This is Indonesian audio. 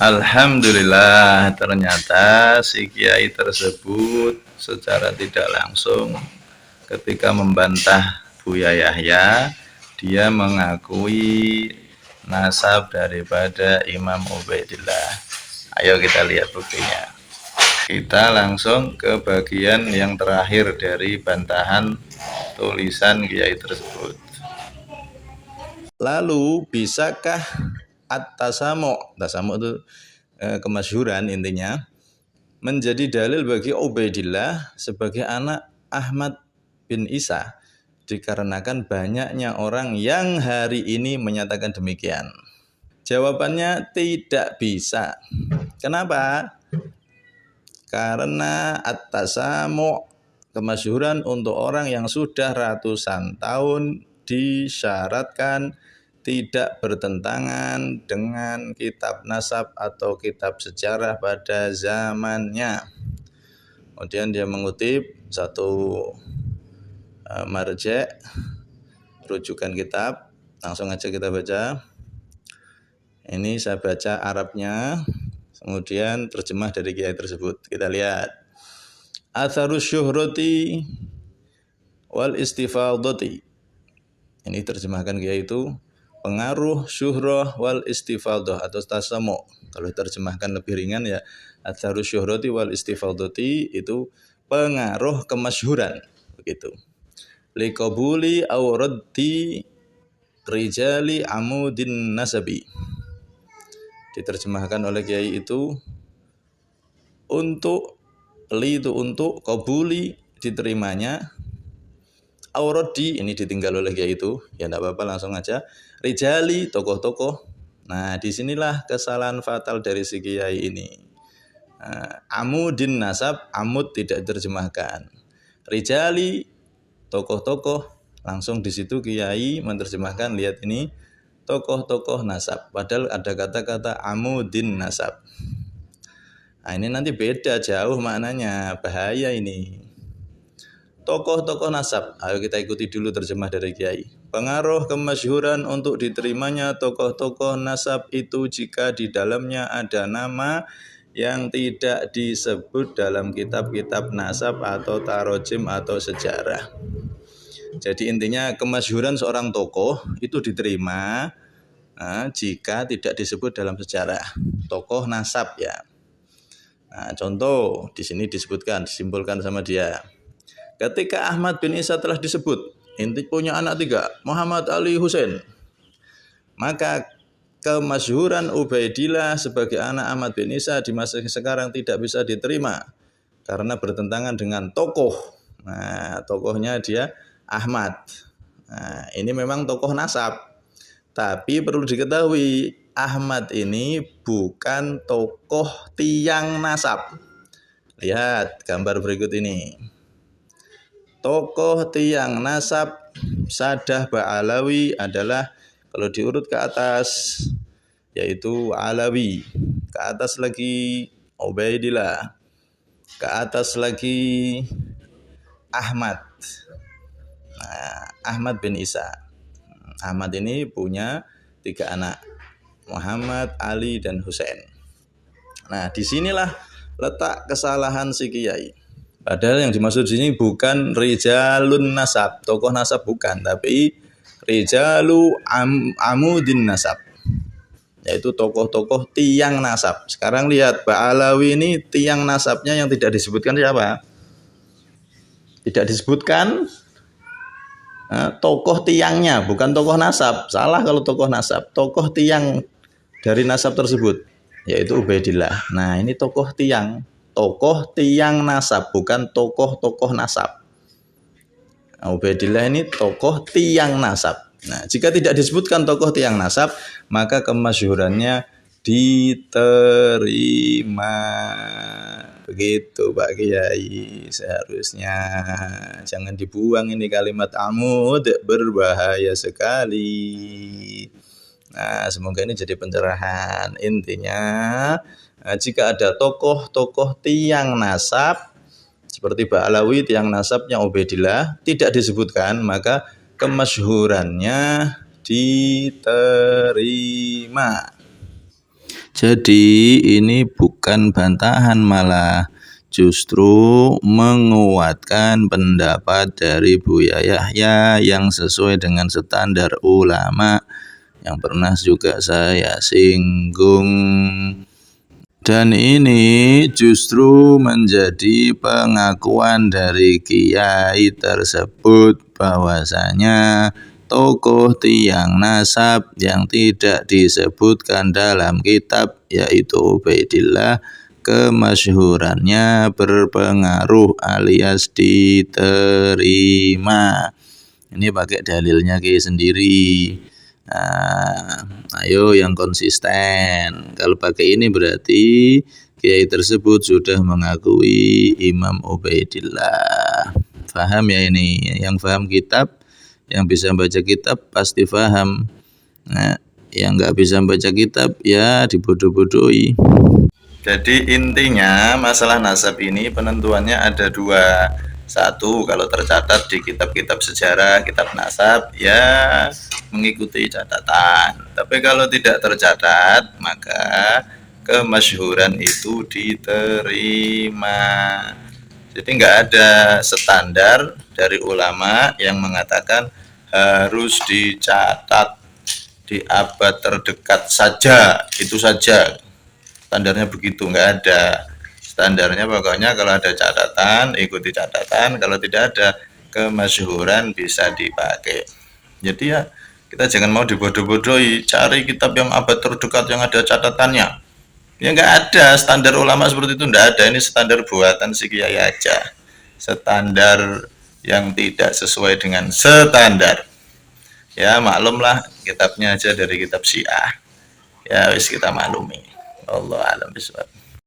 Alhamdulillah, ternyata si kiai tersebut secara tidak langsung ketika membantah Buya Yahya, dia mengakui nasab daripada Imam Ubaidillah. Ayo kita lihat buktinya. Kita langsung ke bagian yang terakhir dari bantahan tulisan kiai tersebut. Lalu bisakah at-tasamu' itu kemasyhuran intinya menjadi dalil bagi Ubaidillah sebagai anak Ahmad bin Isa, dikarenakan banyaknya orang yang hari ini menyatakan demikian? Jawabannya tidak bisa. Kenapa? Karena at-tasamu' kemasyhuran untuk orang yang sudah ratusan tahun disyaratkan tidak bertentangan dengan kitab nasab atau kitab sejarah pada zamannya. Kemudian dia mengutip satu marja' rujukan kitab, langsung aja kita baca. Ini saya baca Arabnya, kemudian terjemah dari kiai tersebut. Kita lihat. Atharus syuhrati wal istifadati. Ini terjemahkan kiai itu pengaruh syuhrah wal istifadah atau tasamu. Kalau terjemahkan lebih ringan ya atharus syuhrati wal istifadati itu pengaruh kemasyhuran begitu. Liqabuli aw raddi rijali amudin nasabi. Diterjemahkan oleh kiai itu untuk qabuli diterimanya, aurodi ini ditinggal oleh kiai itu, ya tidak apa-apa langsung aja. Rijali tokoh-tokoh. Nah disinilah kesalahan fatal dari si kiai ini. Amudin nasab, amud tidak diterjemahkan. Rijali tokoh-tokoh, langsung di situ kiai menerjemahkan, lihat ini tokoh-tokoh nasab, padahal ada kata-kata amudin nasab. Nah ini nanti beda jauh maknanya, bahaya ini. Tokoh-tokoh nasab, ayo kita ikuti dulu terjemah dari kiai. Pengaruh kemasyhuran untuk diterimanya tokoh-tokoh nasab itu jika di dalamnya ada nama yang tidak disebut dalam kitab-kitab nasab atau tarojim atau sejarah. Jadi intinya kemasyhuran seorang tokoh itu diterima jika tidak disebut dalam sejarah. Tokoh nasab ya. Nah, contoh di sini disebutkan, disimpulkan sama dia. Ketika Ahmad bin Isa telah disebut, inti punya anak 3, Muhammad Ali Husain. Maka kemasyhuran Ubaidillah sebagai anak Ahmad bin Isa di masa sekarang tidak bisa diterima karena bertentangan dengan tokoh. Nah, tokohnya dia Ahmad. Nah, ini memang tokoh nasab. Tapi perlu diketahui, Ahmad ini bukan tokoh tiang nasab. Lihat gambar berikut ini. Tokoh tiang nasab Sadah Ba'alawi adalah kalau diurut ke atas yaitu Alawi, ke atas lagi Ubaidillah, ke atas lagi Ahmad. Nah, Ahmad bin Isa. Ahmad ini punya 3 anak, Muhammad, Ali, dan Husain. Nah, disinilah letak kesalahan si kiai. Padahal yang dimaksud di sini bukan rijalun nasab, tokoh nasab bukan, tapi rijalu amudin nasab, yaitu tokoh-tokoh tiang nasab. Sekarang lihat Ba'alawi ini tiang nasabnya yang tidak disebutkan siapa? Tidak disebutkan tokoh tiangnya, bukan tokoh nasab. Salah kalau tokoh nasab. Tokoh tiang dari nasab tersebut yaitu Ubaidillah. Nah, ini tokoh tiang nasab, bukan tokoh nasab. Nah, Ubaidillah ini tokoh tiang nasab. Nah, jika tidak disebutkan tokoh tiang nasab, maka kemasyhurannya diterima. Begitu Pak Kiai, seharusnya jangan dibuang ini kalimat amud, berbahaya sekali. Nah, semoga ini jadi pencerahan. Intinya, jika ada tokoh-tokoh tiang nasab seperti Ba'alawi, tiang nasabnya Ubaidillah tidak disebutkan, maka kemasyhurannya diterima. Jadi ini bukan bantahan, malah justru menguatkan pendapat dari Buya Yahya yang sesuai dengan standar ulama yang pernah juga saya singgung. Dan ini justru menjadi pengakuan dari kiai tersebut bahwasanya tokoh tiang nasab yang tidak disebutkan dalam kitab yaitu Ubaidillah kemasyhurannya berpengaruh alias diterima. Ini pakai dalilnya kiai sendiri. Nah, ayo yang konsisten. Kalau pakai ini berarti kiai tersebut sudah mengakui Imam Ubaidillah. Faham ya ini? Yang paham kitab, yang bisa baca kitab pasti paham. Nah, yang nggak bisa baca kitab ya dibodoh-bodohi. Jadi intinya masalah nasab ini penentuannya ada dua. Satu, kalau tercatat di kitab-kitab sejarah, kitab nasab, ya mengikuti catatan. Tapi kalau tidak tercatat, maka kemasyhuran itu diterima. Jadi nggak ada standar dari ulama yang mengatakan harus dicatat di abad terdekat saja, itu saja. Standarnya begitu, nggak ada. Standarnya pokoknya kalau ada catatan, ikuti catatan. Kalau tidak ada kemasyhuran bisa dipakai. Jadi ya kita jangan mau dibodoh-bodohi. Cari kitab yang abad terdekat yang ada catatannya. Ya nggak ada, standar ulama seperti itu nggak ada. Ini standar buatan si kiai aja. Standar yang tidak sesuai dengan standar. Ya maklumlah kitabnya aja dari kitab Syiah. Ya wis kita maklumi. Allah alam bisawab.